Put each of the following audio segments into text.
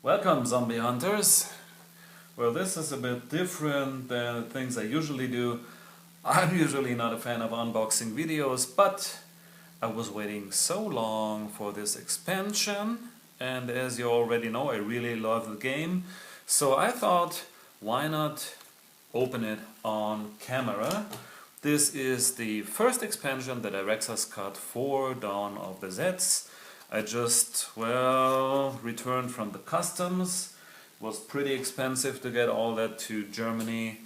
Welcome, zombie hunters! Well, this is a bit different than the things I usually do. I'm usually not a fan of unboxing videos, but I was waiting so long for this expansion, and as you already know, I really love the game. So I thought, why not open it on camera? This is the first expansion that Director's Cut for Dawn of the Zeds. I just, returned from the customs. It was pretty expensive to get all that to Germany,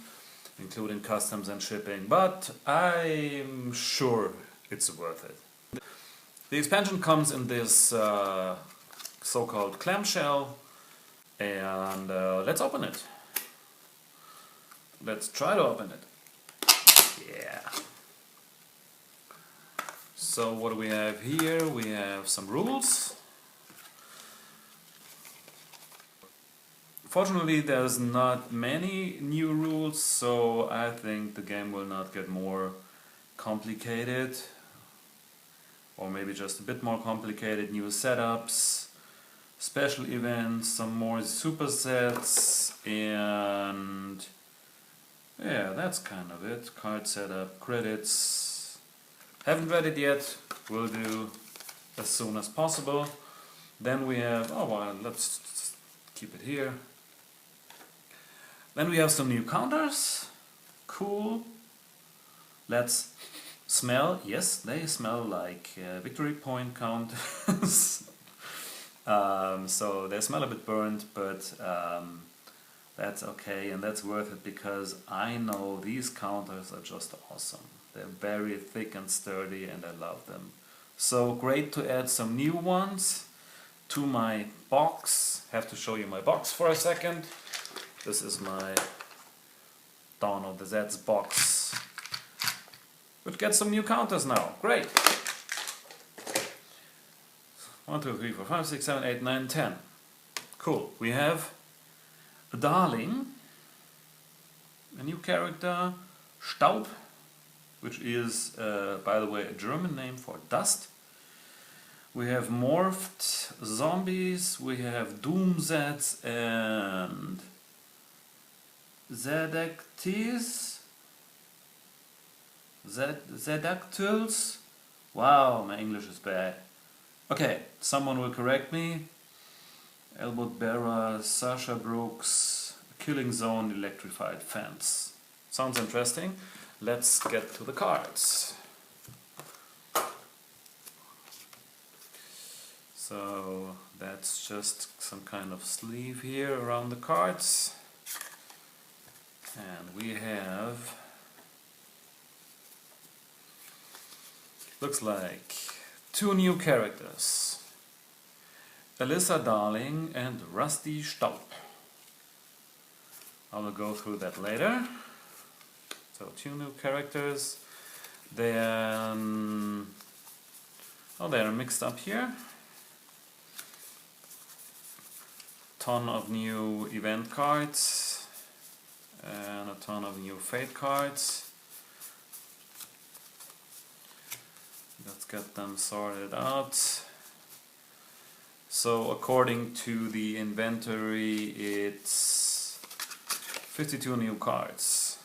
including customs and shipping, but I'm sure it's worth it. The expansion comes in this so-called clamshell, and let's open it. Let's try to open it. Yeah. So what do we have here? We have some rules. Fortunately, there's not many new rules, so I think the game will not get more complicated, or maybe just a bit more complicated. New setups, special events, some more supersets, and yeah, that's kind of it. Card setup, credits. Haven't read it yet, will do as soon as possible. Then we have, let's keep it here. Then we have some new counters, cool. Let's smell, yes, they smell like victory point counters. So they smell a bit burnt, but that's okay, and that's worth it because I know these counters are just awesome. They're very thick and sturdy and I love them. So great to add some new ones to my box. Have to show you my box for a second. This is my Dawn of the Zeds box. But get some new counters now. Great! 1, 2, 3, 4, 5, 6, 7, 8, 9, 10. Cool. We have a darling, a new character, Staub, which is, by the way, a German name for dust. We have morphed zombies, we have doom Zeds and Zedactyls. Wow, my English is bad. Okay, someone will correct me. Elwood Bearer, Sasha Brooks, Killing Zone, Electrified Fence. Sounds interesting. Let's get to the cards. So that's just some kind of sleeve here around the cards. And we have, looks like, 2 new characters. Alyssa Darling and Rusty Staub. I will go through that later. So 2 new characters. Then, they're mixed up here. Ton of new event cards and a ton of new fate cards. Let's get them sorted out. So according to the inventory, it's 52 new cards.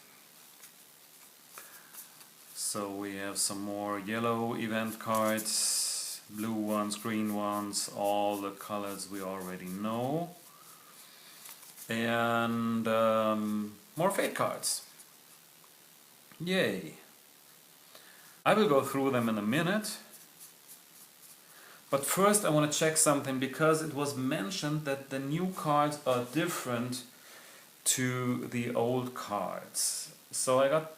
So we have some more yellow event cards, blue ones, green ones, all the colors we already know. And more fate cards. Yay! I will go through them in a minute. But first I want to check something because it was mentioned that the new cards are different to the old cards. So I got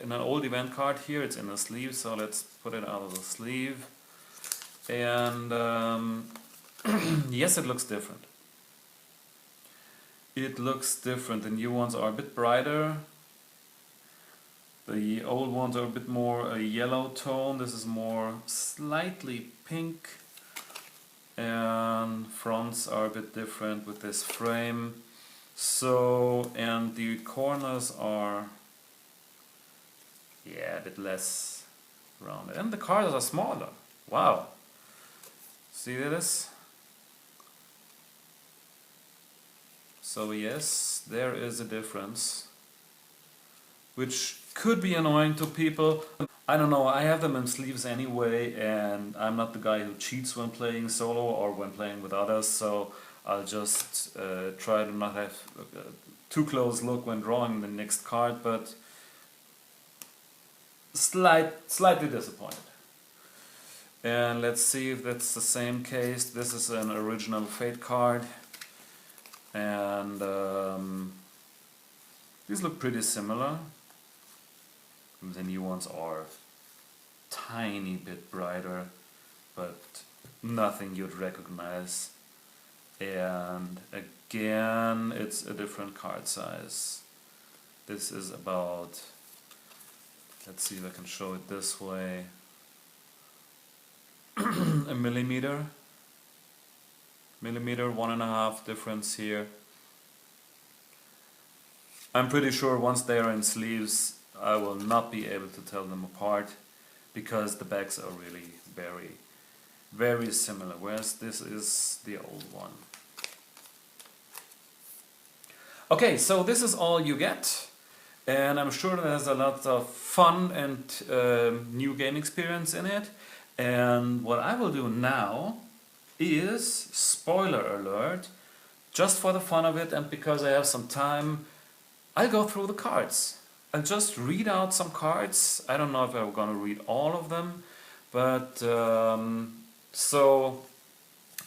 an old event card here. It's in a sleeve, so let's put it out of the sleeve. And yes, it looks different. It looks different. The new ones are a bit brighter. The old ones are a bit more a yellow tone. This is more slightly pink. And fronts are a bit different with this frame. So, and the corners are, a bit less rounded. And the cards are smaller. Wow. See this? So yes, there is a difference, which could be annoying to people. I don't know, I have them in sleeves anyway, and I'm not the guy who cheats when playing solo or when playing with others, so I'll just try to not have too close look when drawing the next card, but slightly disappointed. And let's see if that's the same case. This is an original Fate card, and these look pretty similar. The new ones are tiny bit brighter, but nothing you'd recognize. And again, it's a different card size. This is about, let's see if I can show it this way, a millimeter, 1.5 difference here. I'm pretty sure once they are in sleeves, I will not be able to tell them apart, because the backs are really very similar, whereas this is the old one. Okay, so this is all you get, and I'm sure there's a lot of fun and new game experience in it. And what I will do now is, spoiler alert, just for the fun of it and because I have some time, I'll go through the cards. I'll just read out some cards. I don't know if I'm going to read all of them, but so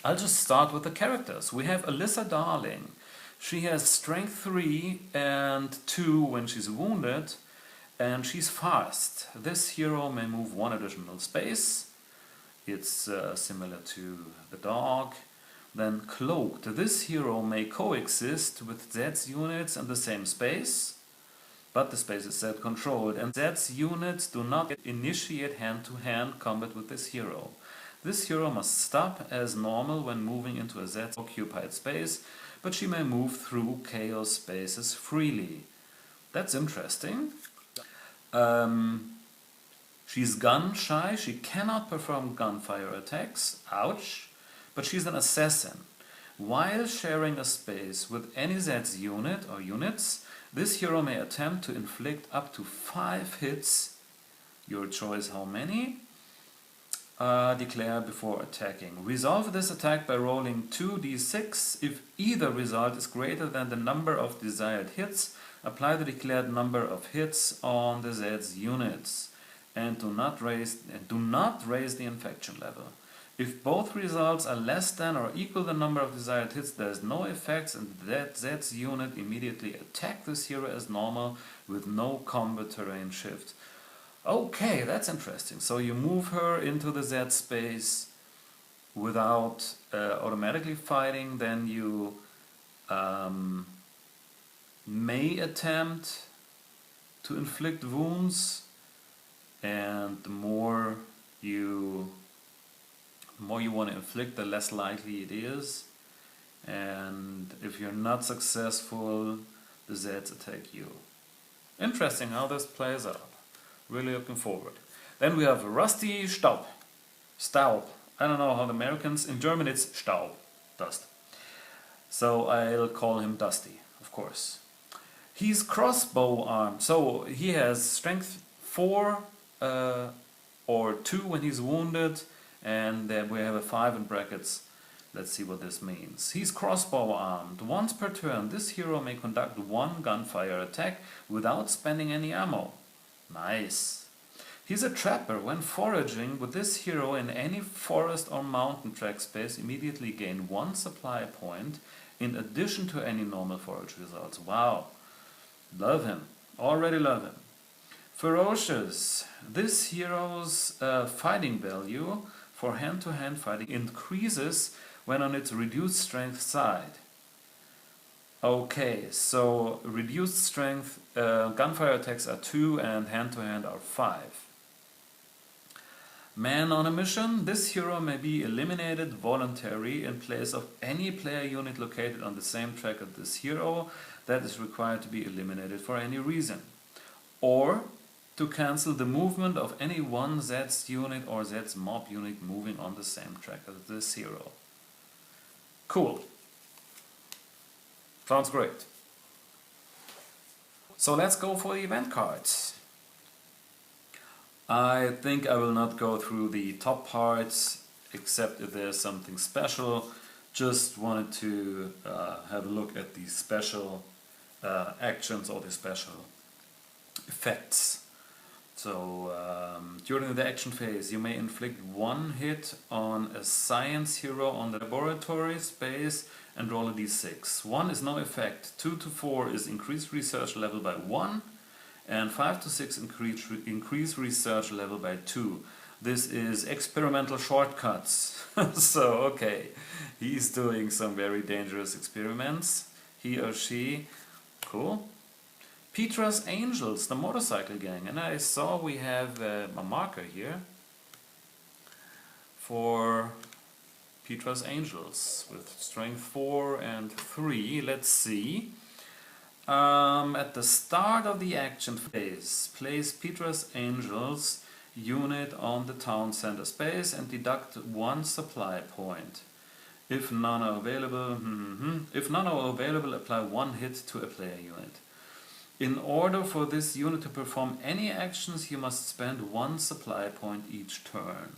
I'll just start with the characters. We have Alyssa Darling. She has strength 3 and 2 when she's wounded, and she's fast. This hero may move 1 additional space. It's similar to the dog. Then Cloaked. This hero may coexist with Zeds units in the same space, but the space is Zed controlled, and Zeds units do not initiate hand-to-hand combat with this hero. This hero must stop as normal when moving into a Zed occupied space, but she may move through chaos spaces freely. That's interesting. She's gun shy, she cannot perform gunfire attacks, ouch, but she's an assassin. While sharing a space with any Zeds unit or units, this hero may attempt to inflict up to 5 hits, your choice how many, declare before attacking. Resolve this attack by rolling 2d6. If either result is greater than the number of desired hits, apply the declared number of hits on the Zeds units, and do not raise the infection level. If both results are less than or equal the number of desired hits, there is no effects, and that Zeds unit immediately attack this hero as normal with no combat terrain shift. Okay, that's interesting. So you move her into the Z space without automatically fighting, then you may attempt to inflict wounds, and the more you want to inflict, the less likely it is. And if you're not successful, the Zeds attack you. Interesting how this plays out. Really looking forward. Then we have Rusty Staub. Staub. I don't know how the Americans... In German it's Staub. Dust. So I'll call him Dusty, of course. He's crossbow armed. So he has strength 4 or 2 when he's wounded. And then we have a 5 in brackets. Let's see what this means. He's crossbow armed. Once per turn, this hero may conduct 1 gunfire attack without spending any ammo. Nice. He's a trapper. When foraging with this hero in any forest or mountain track space, immediately gain 1 supply point in addition to any normal forage results. Wow. Love him. Already love him. Ferocious. This hero's fighting value for hand-to-hand fighting increases when on its reduced strength side. Okay, so reduced strength, gunfire attacks are 2 and hand-to-hand are 5. Man on a mission. This hero may be eliminated voluntarily in place of any player unit located on the same track as this hero that is required to be eliminated for any reason. Or to cancel the movement of any one Zeds unit or Zeds mob unit moving on the same track as this hero. Cool. Sounds great. So let's go for the event cards. I think I will not go through the top parts, except if there's something special. Just wanted to have a look at the special actions or the special effects. So during the action phase you may inflict one hit on a science hero on the laboratory space and roll a d6. 1 is no effect, 2 to 4 is increased research level by 1, and 5 to 6 increase research level by 2. This is experimental shortcuts. So okay, he's doing some very dangerous experiments, he or she. Cool. Petra's Angels, the motorcycle gang, and I saw we have a marker here for Petra's Angels with strength 4 and 3. Let's see. At the start of the action phase, place Petra's Angels unit on the town center space and deduct 1 supply point. If none are available, apply 1 hit to a player unit. In order for this unit to perform any actions, you must spend 1 supply point each turn.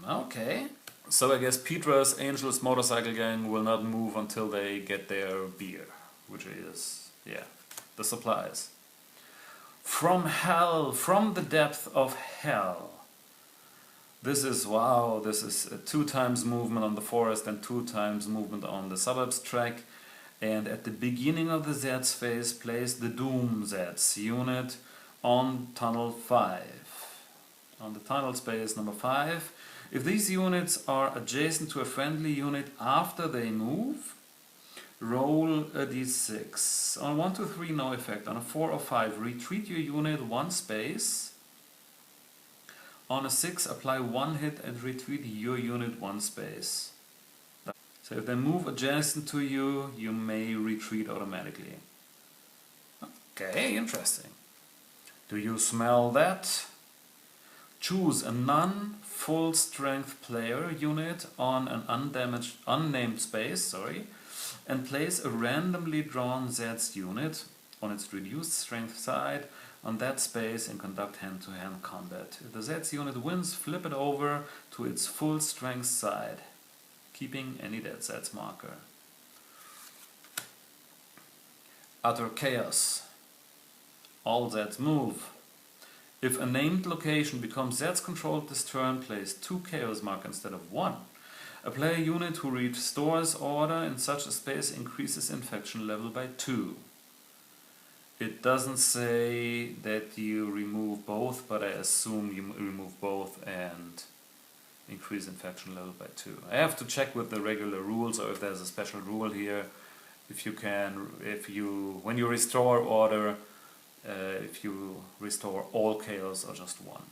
Okay. So I guess Petra's Angels motorcycle gang will not move until they get their beer, which is, yeah, the supplies. From hell, from the depth of hell. This is, wow, this is 2 times movement on the forest and 2 times movement on the suburbs track. And at the beginning of the Zeds phase, place the Doom Zeds unit on tunnel 5. On the tunnel space number 5. If these units are adjacent to a friendly unit after they move, roll a d6. On 1 to 3, no effect. On a 4 or 5, retreat your unit 1 space. On a 6, apply 1 hit and retreat your unit 1 space. So if they move adjacent to you, you may retreat automatically. Okay, interesting. Do you smell that? Choose a non-full strength player unit on an unnamed space, and place a randomly drawn Zeds unit on its reduced strength side on that space and conduct hand-to-hand combat. If the Zeds unit wins, flip it over to its full strength side, keeping any dead Zeds marker. Utter Chaos. All Zeds move. If a named location becomes Zeds controlled this turn, place 2 Chaos markers instead of 1. A player unit who restores order in such a space increases infection level by 2. It doesn't say that you remove both, but I assume you remove both and increase infection level by 2. I have to check with the regular rules or if there's a special rule here. When you restore order, if you restore all chaos or just 1.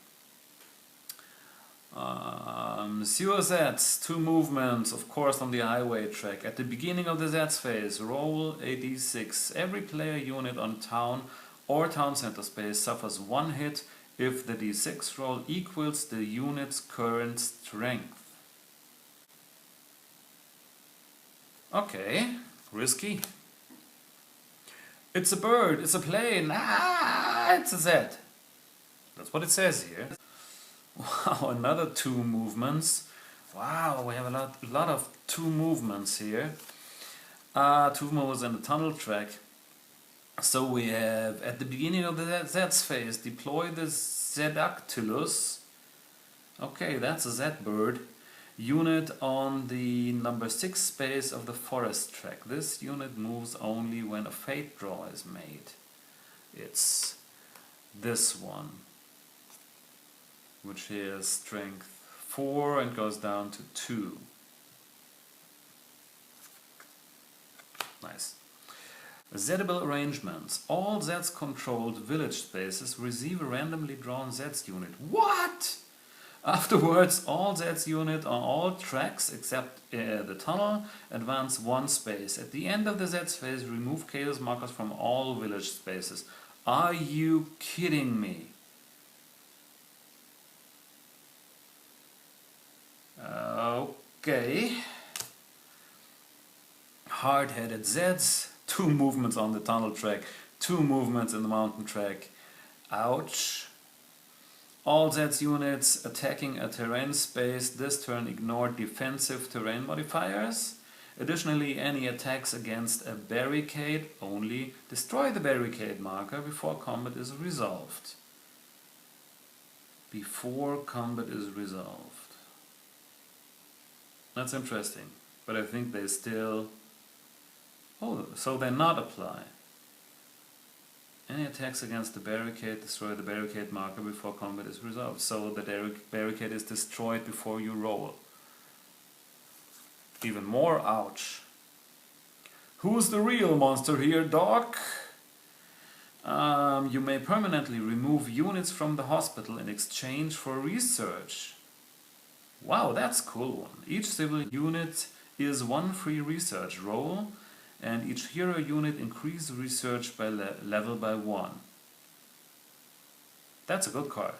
Sewer Zeds, 2 movements, of course on the highway track. At the beginning of the Zeds phase, roll a d6. Every player unit on town or town center space suffers 1 hit if the d6 roll equals the unit's current strength. Okay, risky. It's a bird, it's a plane, it's a Zed. That's what it says here. Wow, another 2 movements. Wow, we have a lot of 2 movements here. 2 movements in the tunnel track. So we have, at the beginning of the Zeds phase, deploy the Zedactylus. Okay, that's a Zed bird. Unit on the number 6 space of the forest track. This unit moves only when a fate draw is made. It's this one, which is strength 4 and goes down to 2. Nice. Zedable arrangements. All Zeds controlled village spaces receive a randomly drawn Zeds unit. What? Afterwards, all Zeds unit on all tracks except the tunnel advance 1 space. At the end of the Zeds phase, remove chaos markers from all village spaces. Are you kidding me? Okay. Hard-headed Zeds, 2 movements on the tunnel track, 2 movements in the mountain track. Ouch. All Zeds units attacking a terrain space this turn ignore defensive terrain modifiers. Additionally, any attacks against a barricade only destroy the barricade marker before combat is resolved. Before combat is resolved. That's interesting, but I think they still... Oh, so they not apply. Any attacks against the barricade destroy the barricade marker before combat is resolved. So the barricade is destroyed before you roll. Even more ouch. Who's the real monster here, Doc? You may permanently remove units from the hospital in exchange for research. Wow, that's a cool one. Each civil unit is 1 free research roll, and each hero unit increases research by level by 1. That's a good card.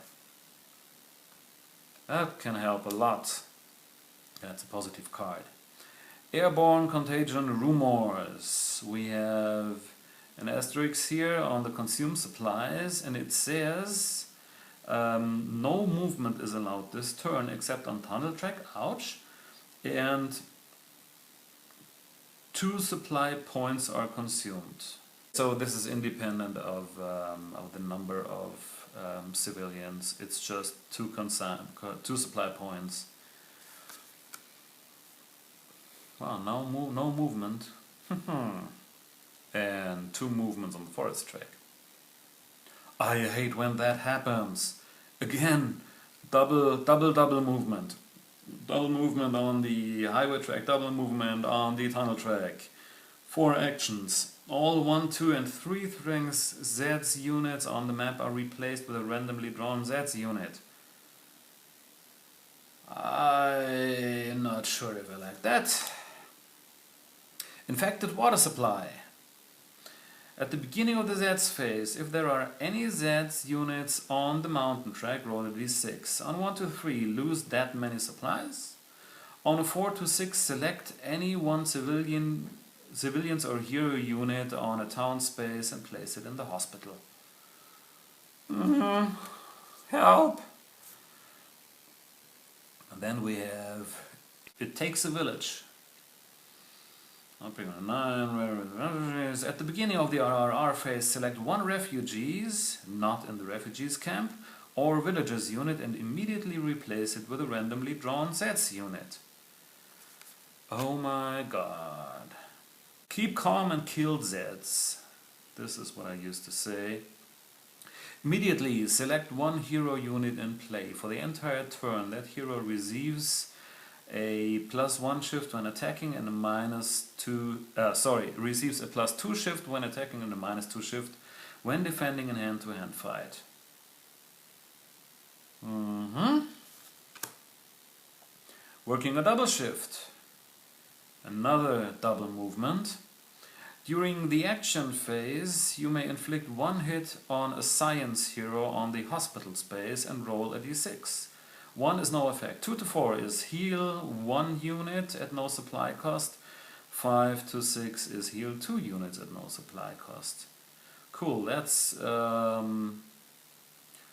That can help a lot. That's a positive card. Airborne Contagion Rumors. We have an asterisk here on the consume supplies, and it says no movement is allowed this turn except on tunnel track, ouch, and 2 supply points are consumed. So this is independent of the number of civilians. It's just 2 supply points. Wow, no movement. And 2 movements on the forest track. I hate when that happens. Again, double movement. Double movement on the highway track, double movement on the tunnel track. 4 actions. All 1, 2 and 3 strength Zeds units on the map are replaced with a randomly drawn Zeds unit. I'm not sure if I like that. Infected water supply. At the beginning of the Zeds phase, if there are any Zeds units on the mountain track, roll a d6. On 1 to 3, lose that many supplies. On a 4 to 6, select any 1 civilians or hero unit on a town space and place it in the hospital. Help! And then we have It Takes a Village. At the beginning of the RRR phase, select 1 refugees, not in the refugees camp, or villagers unit and immediately replace it with a randomly drawn Zeds unit. Oh my god. Keep calm and kill Zeds. This is what I used to say. Immediately select 1 hero unit in play. For the entire turn, that hero receives a +1 shift when attacking and a receives a +2 shift when attacking and a -2 shift when defending in hand-to-hand fight. Working a double shift. Another double movement. During the action phase, you may inflict 1 hit on a science hero on the hospital space and roll a d6. 1 is no effect. 2 to 4 is heal 1 unit at no supply cost. 5 to 6 is heal 2 units at no supply cost. Cool, that's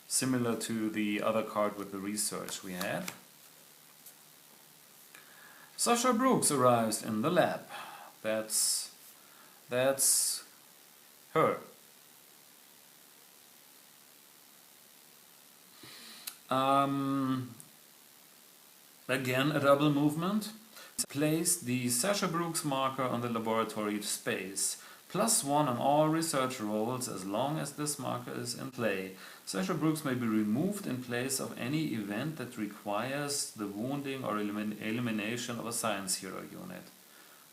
similar to the other card with the research we had. Sasha Brooks arrives in the lab. That's her. Again, a double movement. Place the Sasha Brooks marker on the laboratory space. +1 on all research rolls as long as this marker is in play. Sasha Brooks may be removed in place of any event that requires the wounding or elimination of a science hero unit.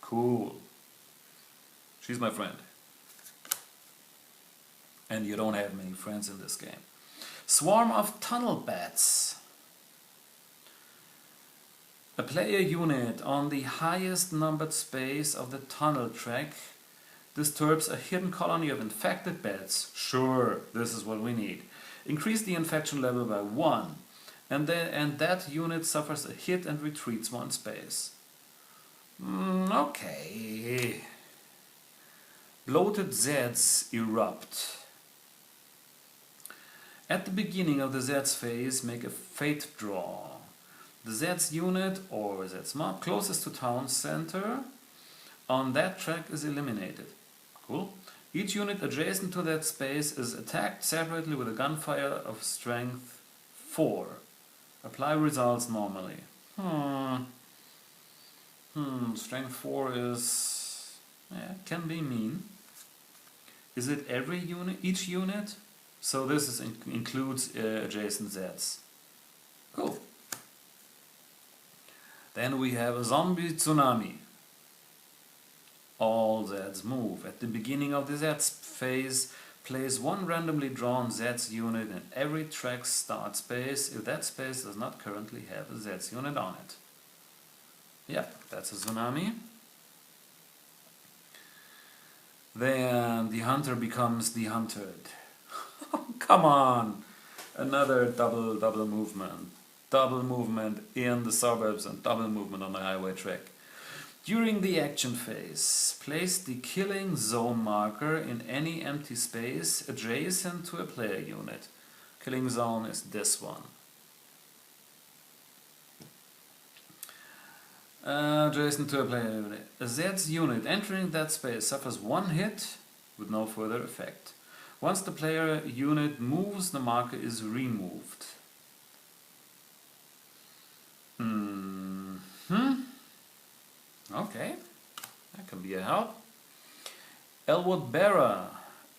Cool. She's my friend. And you don't have many friends in this game. Swarm of tunnel bats. A player unit on the highest numbered space of the tunnel track disturbs a hidden colony of infected bats. Sure, this is what we need. Increase the infection level by 1, and that unit suffers a hit and retreats 1 space. Okay. Bloated Zeds erupt. At the beginning of the Zeds phase, make a fate draw. The Zeds unit or Zeds mob closest to town center on that track is eliminated. Cool. Each unit adjacent to that space is attacked separately with a gunfire of strength 4. Apply results normally. Strength 4 is... can be mean. Is it every unit? Each unit? So this is includes adjacent Zeds. Cool. Then we have a zombie tsunami. All Zeds move. At the beginning of the Zeds phase, place one randomly drawn Zeds unit in every track's start space if that space does not currently have a Zeds unit on it. Yep, that's a tsunami. Then the hunter becomes the hunted. Come on! Another double movement. Double movement in the suburbs and double movement on the highway track. During the action phase, place the killing zone marker in any empty space adjacent to a player unit. Killing zone is this one. Adjacent to a player unit. A Zeds unit entering that space suffers one hit with no further effect. Once the player unit moves, the marker is removed. Okay, that can be a help. Elwood Bearer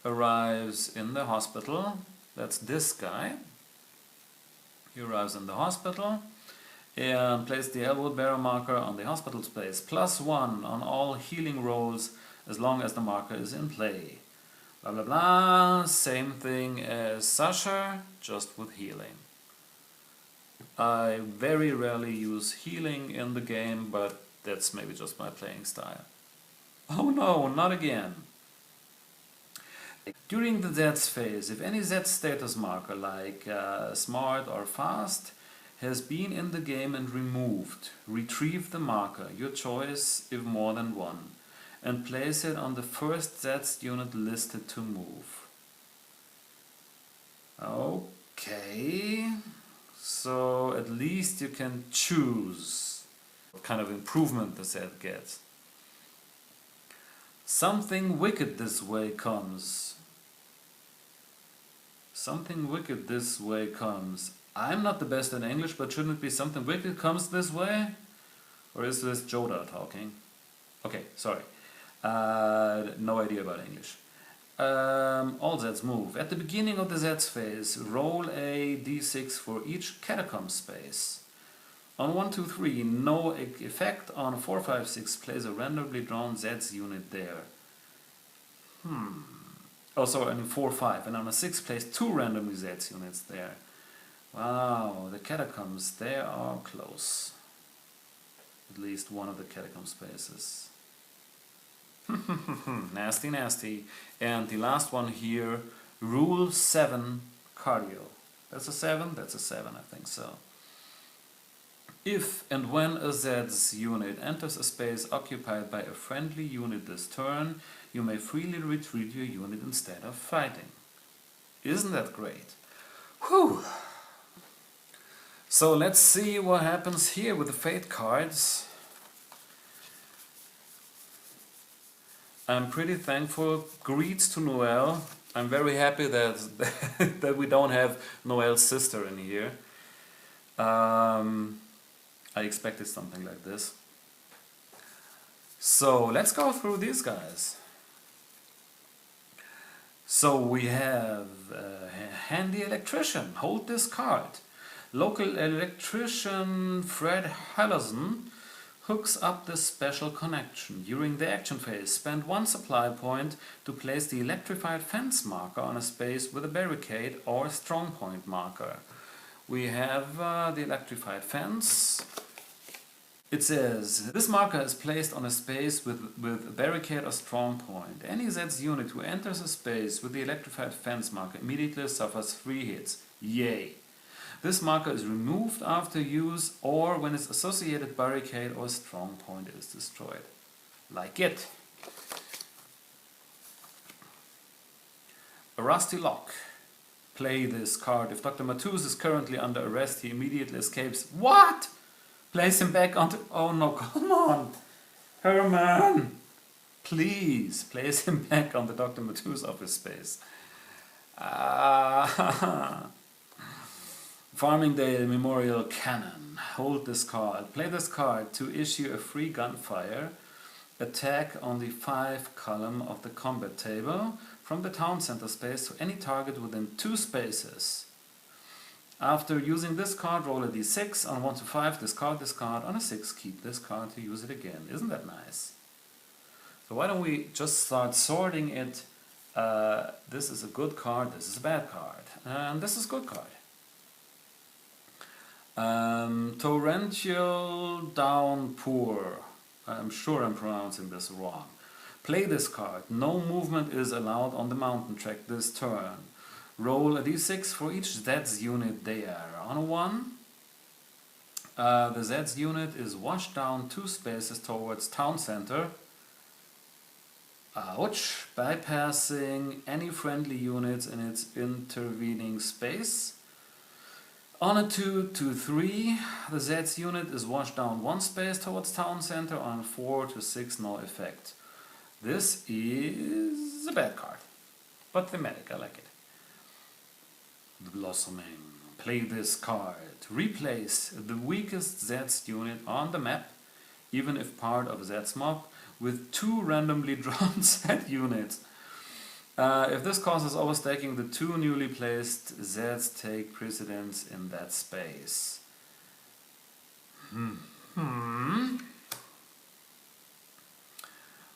arrives in the hospital. That's this guy. He arrives in the hospital and place the Elwood Bearer marker on the hospital space. +1 on all healing rolls as long as the marker is in play. Blah blah blah. Same thing as Sasha, just with healing. I very rarely use healing in the game, but that's maybe just my playing style. Oh no, not again! During the Zeds phase, if any Z status marker like smart or fast has been in the game and removed, retrieve the marker, your choice if more than one, and place it on the first Zeds unit listed to move. Okay, so at least you can choose what kind of improvement the Zed gets. Something wicked this way comes. Something wicked this way comes. I'm not the best in English, but shouldn't it be something wicked comes this way? Or is this Joda talking? Okay, sorry. No idea about English. All Zeds move. At the beginning of the Zeds phase, roll a d6 for each catacomb space. On 1, 2, 3, no effect. On 4, 5, 6, place a randomly drawn Zeds unit there. Oh, sorry, on 4, 5. And on a 6, place 2 randomly Zeds units there. Wow, the catacombs, they are close. At least one of the catacomb spaces. Nasty, nasty. And the last one here, Rule 7, Cardio. That's a 7? That's a 7, I think so. If and when a Zeds unit enters a space occupied by a friendly unit this turn, you may freely retreat your unit instead of fighting. Isn't that great? Whew! So let's see what happens here with the Fate cards. I'm pretty thankful. Greets to Noelle. I'm very happy that that we don't have Noelle's sister in here. I expected something like this. So let's go through these guys. So we have Handy Electrician. Hold this card. Local electrician Fred Hallerson hooks up this special connection. During the action phase, spend 1 supply point to place the electrified fence marker on a space with a barricade or strong point marker. We have the electrified fence. It says, this marker is placed on a space with a barricade or strong point. Any Zeds unit who enters a space with the electrified fence marker immediately suffers 3 hits. Yay! This marker is removed after use or when its associated barricade or strong point is destroyed. Like it. A rusty lock. Play this card. If Dr. Matus is currently under arrest, he immediately escapes. What? Place him back onto... Oh no, come on. Herman. Please, place him back on the Dr. Matus office space. Farmingdale Memorial Cannon. Hold this card. Play this card to issue a free gunfire attack on the 5 column of the combat table from the town center space to any target within 2 spaces. After using this card, roll a d6. On 1 to 5, discard this card. On a 6, keep this card to use it again. Isn't that nice? So why don't we just start sorting it? This is a good card, this is a bad card, and this is a good card. Torrential Downpour. I'm sure I'm pronouncing this wrong. Play this card. No movement is allowed on the mountain track this turn. Roll a d6 for each Zeds unit there. On a 1, the Zeds unit is washed down 2 spaces towards town center. Ouch! Bypassing any friendly units in its intervening space. On a 2 to 3, the Zeds unit is washed down 1 space towards town center. On 4 to 6, no effect. This is a bad card, but thematic, I like it. Blossoming. Play this card. Replace the weakest Zeds unit on the map, even if part of Zeds mob, with 2 randomly drawn Zed units. If this causes overstaking, the 2 newly placed Zeds take precedence in that space.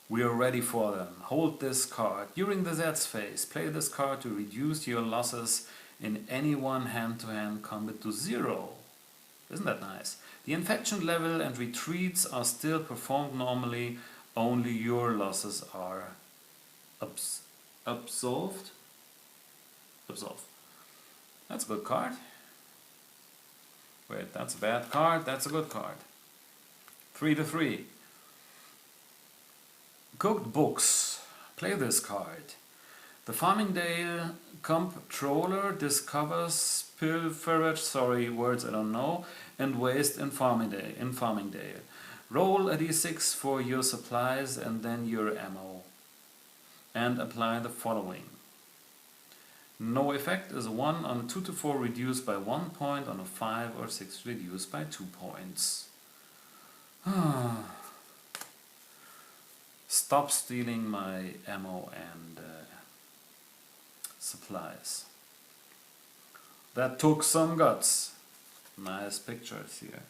We are ready for them. Hold this card. During the Zeds phase, play this card to reduce your losses in any one hand-to-hand combat to 0. Isn't that nice? The infection level and retreats are still performed normally, only your losses are absolved. That's a good card. Wait, that's a bad card, that's a good card. 3 to 3. Cooked Books. Play this card. The Farmingdale Comptroller discovers pilferage, words I don't know, and waste in Farmingdale. Roll a d6 for your supplies and then your ammo. And apply the following. No effect is 1 on a 2 to 4 reduced by 1 point, on a 5 or 6 reduced by 2 points. Stop stealing my ammo and supplies. That took some guts. Nice pictures here.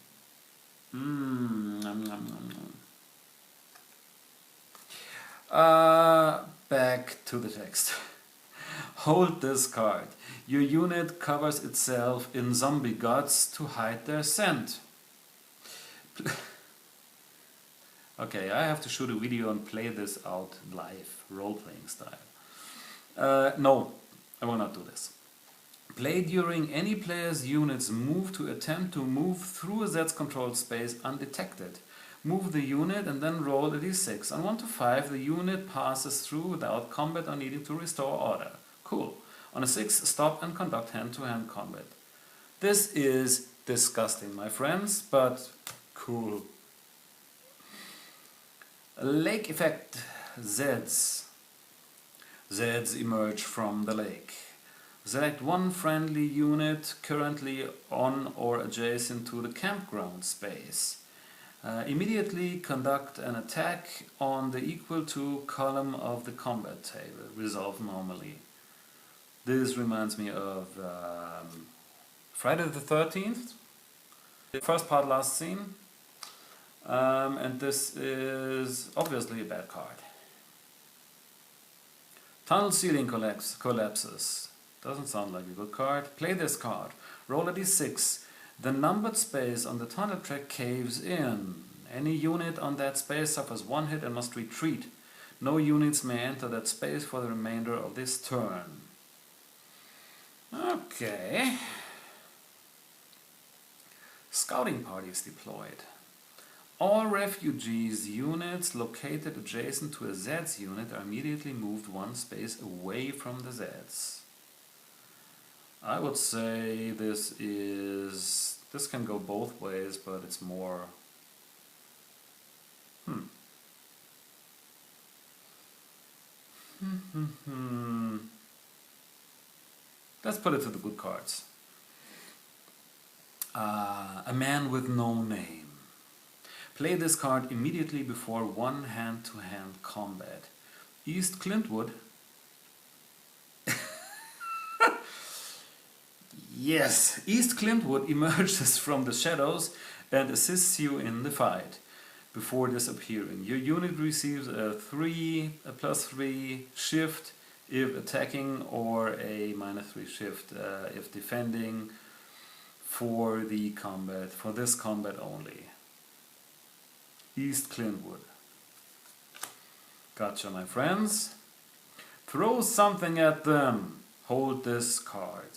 Back to the text. Hold this card. Your unit covers itself in zombie guts to hide their scent. Okay, I have to shoot a video and play this out live, role-playing style. No, I will not do this. Play during any player's unit's move to attempt to move through a Zed's controlled space undetected. Move the unit and then roll a d6. On 1 to 5, the unit passes through without combat or needing to restore order. Cool. On a 6, stop and conduct hand-to-hand combat. This is disgusting, my friends, but cool. Lake effect. Zeds. Zeds emerge from the lake. Select 1 friendly unit currently on or adjacent to the campground space. Immediately conduct an attack on the equal to column of the combat table. Resolve normally. This reminds me of Friday the 13th. The first part, last scene. And this is obviously a bad card. Tunnel ceiling collapses. Doesn't sound like a good card. Play this card. Roll a d6. The numbered space on the tunnel track caves in. Any unit on that space suffers 1 hit and must retreat. No units may enter that space for the remainder of this turn. Okay. Scouting parties deployed. All refugees units located adjacent to a Zeds unit are immediately moved one space away from the Zeds. I would say this can go both ways, but it's more... Let's put it to the good cards. A man with no name. Play this card immediately before one hand-to-hand combat. East Clintwood. Yes, East Clintwood emerges from the shadows and assists you in the fight before disappearing. Your unit receives a +3 shift if attacking, or a -3 shift if defending for this combat only. East Clintwood. Gotcha, my friends. Throw something at them. Hold this card.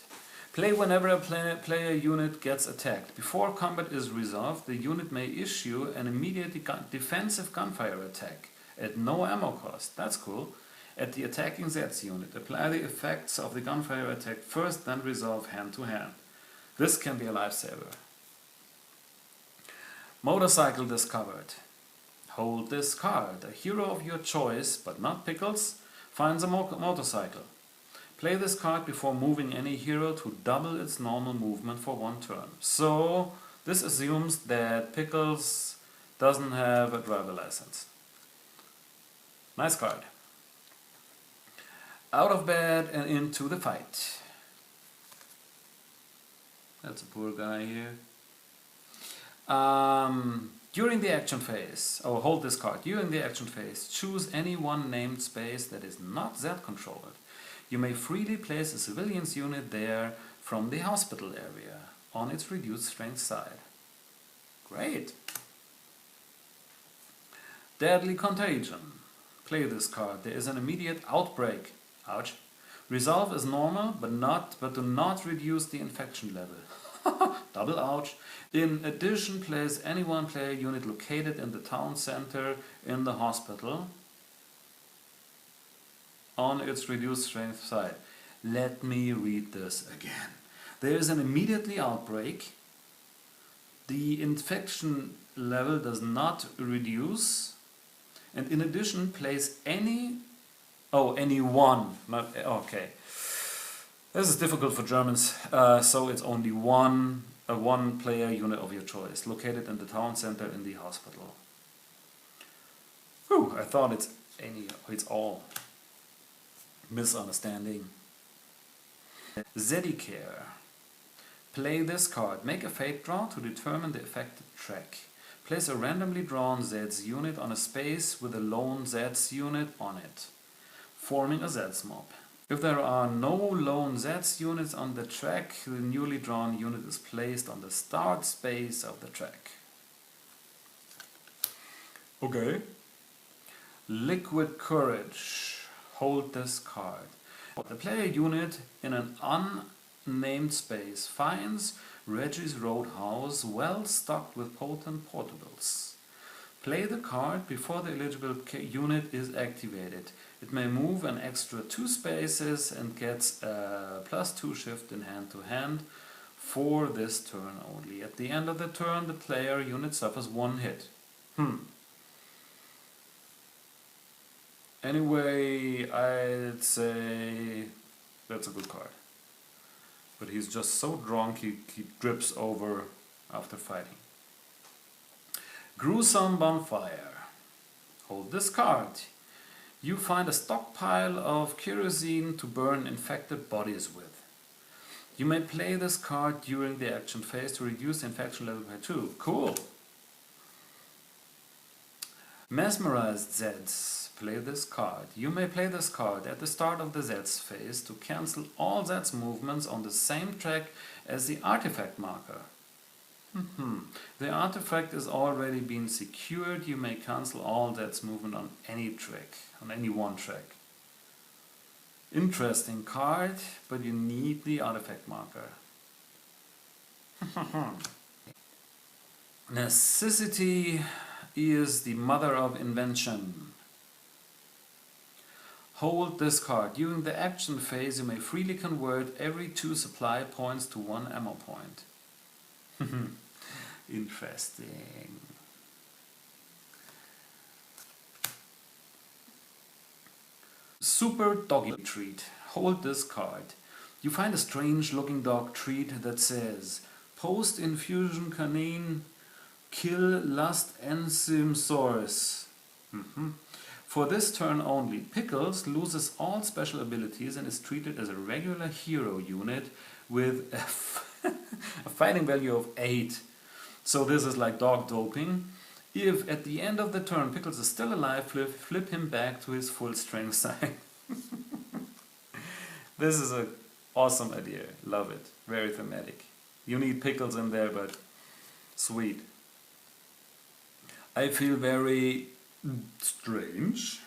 Play whenever a player unit gets attacked. Before combat is resolved, the unit may issue an immediate defensive gunfire attack at no ammo cost. That's cool. At the attacking Zeds unit, apply the effects of the gunfire attack first, then resolve hand to hand. This can be a lifesaver. Motorcycle discovered. Hold this card. A hero of your choice, but not Pickles, finds a motorcycle. Play this card before moving any hero to double its normal movement for one turn. So this assumes that Pickles doesn't have a driver license. Nice card. Out of bed and into the fight. That's a poor guy here. During the action phase, hold this card. During the action phase, choose any one named space that is not Z-controlled. You may freely place a civilian's unit there from the hospital area on its reduced strength side. Great! Deadly Contagion. Play this card. There is an immediate outbreak. Ouch. Resolve as normal, but do not reduce the infection level. Double ouch. In addition, place any one player unit located in the town center in the hospital on its reduced strength side. Let me read this again. There is an immediately outbreak. The infection level does not reduce. And in addition, place any one. Not, okay. This is difficult for Germans, so it's only a one player unit of your choice, located in the town center in the hospital. Whew, I thought it's all. Misunderstanding. Zedicare. Play this card. Make a fate draw to determine the affected track. Place a randomly drawn Zeds unit on a space with a lone Zeds unit on it, forming a Zeds mob. If there are no lone Zeds units on the track, the newly drawn unit is placed on the start space of the track. Okay. Liquid Courage. Hold this card. The player unit in an unnamed space finds Reggie's Roadhouse well stocked with potent portables. Play the card before the eligible unit is activated. It may move an extra 2 spaces and gets a +2 shift in hand to hand for this turn only. At the end of the turn, the player unit suffers 1 hit. Anyway, I'd say that's a good card. But he's just so drunk he drips over after fighting. Gruesome Bonfire. Hold this card. You find a stockpile of kerosene to burn infected bodies with. You may play this card during the action phase to reduce the infection level by 2. Cool! Mesmerized Zeds. Play this card. You may play this card at the start of the Zeds phase to cancel all Zeds movements on the same track as the artifact marker. The artifact is already been secured. You may cancel all Zeds movement on any track, on any one track. Interesting card, but you need the artifact marker. Necessity is the mother of invention. Hold this card. During the action phase, you may freely convert every 2 supply points to 1 ammo point. Interesting. Super Doggy Treat. Hold this card. You find a strange looking dog treat that says Post Infusion Canine Kill Lust Enzyme Source. For this turn only, Pickles loses all special abilities and is treated as a regular hero unit with a fighting value of 8. So this is like dog doping. If at the end of the turn Pickles is still alive, flip him back to his full strength side. This is an awesome idea. Love it. Very thematic. You need Pickles in there, but sweet. I feel very strange.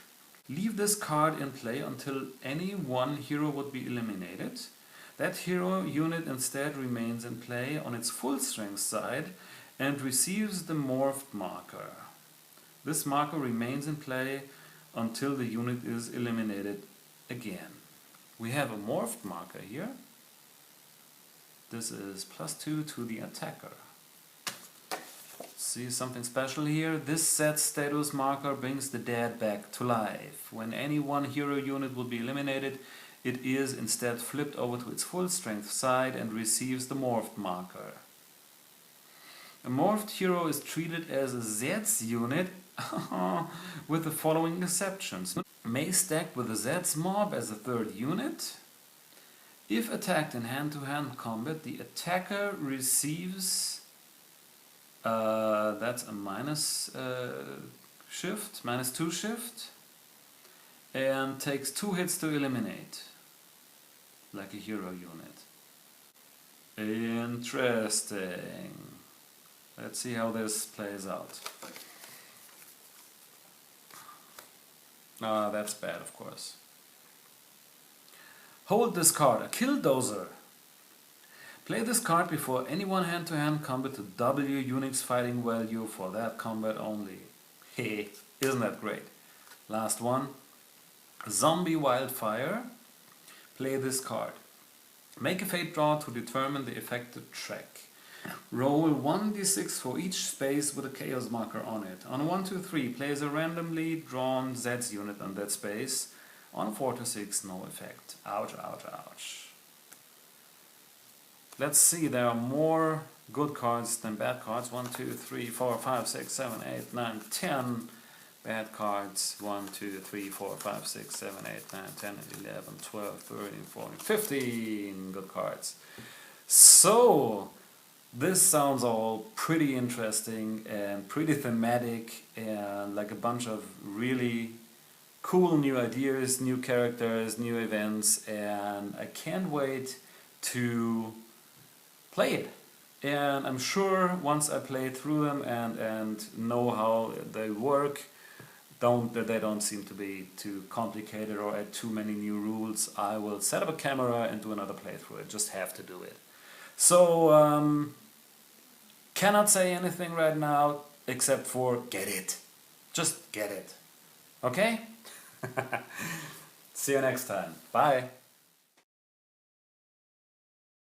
Leave this card in play until any one hero would be eliminated. That hero unit instead remains in play on its full strength side and receives the morphed marker. This marker remains in play until the unit is eliminated again. We have a morphed marker here. This is +2 to the attacker. See something special here? This set status marker brings the dead back to life. When any one hero unit will be eliminated, it is instead flipped over to its full strength side and receives the morphed marker. A morphed hero is treated as a Zeds unit with the following exceptions. May stack with the Zeds mob as a 3rd unit. If attacked in hand-to-hand combat, the attacker receives that's a -2 shift, and takes 2 hits to eliminate, like a hero unit. Interesting. Let's see how this plays out. That's bad, of course. Hold this card, a Killdozer. Play this card before any one hand-to-hand combat to double your unit's fighting value for that combat only. Hey, isn't that great? Last one. Zombie Wildfire. Play this card. Make a fate draw to determine the affected track. Roll 1d6 for each space with a chaos marker on it. On 1 to 3, place a randomly drawn Zeds unit on that space. On 4 to 6, no effect. Ouch, ouch, ouch. Let's see, there are more good cards than bad cards. 1, 2, 3, 4, 5, 6, 7, 8, 9, 10 bad cards. 1, 2, 3, 4, 5, 6, 7, 8, 9, 10, 11, 12, 13, 14, 15 good cards. So, this sounds all pretty interesting and pretty thematic and like a bunch of really cool new ideas, new characters, new events, and I can't wait to play it. And I'm sure once I play through them and know how they work, they don't seem to be too complicated or add too many new rules, I will set up a camera and do another playthrough. I just have to do it. So, cannot say anything right now except for get it. Just get it. Okay? See you next time. Bye.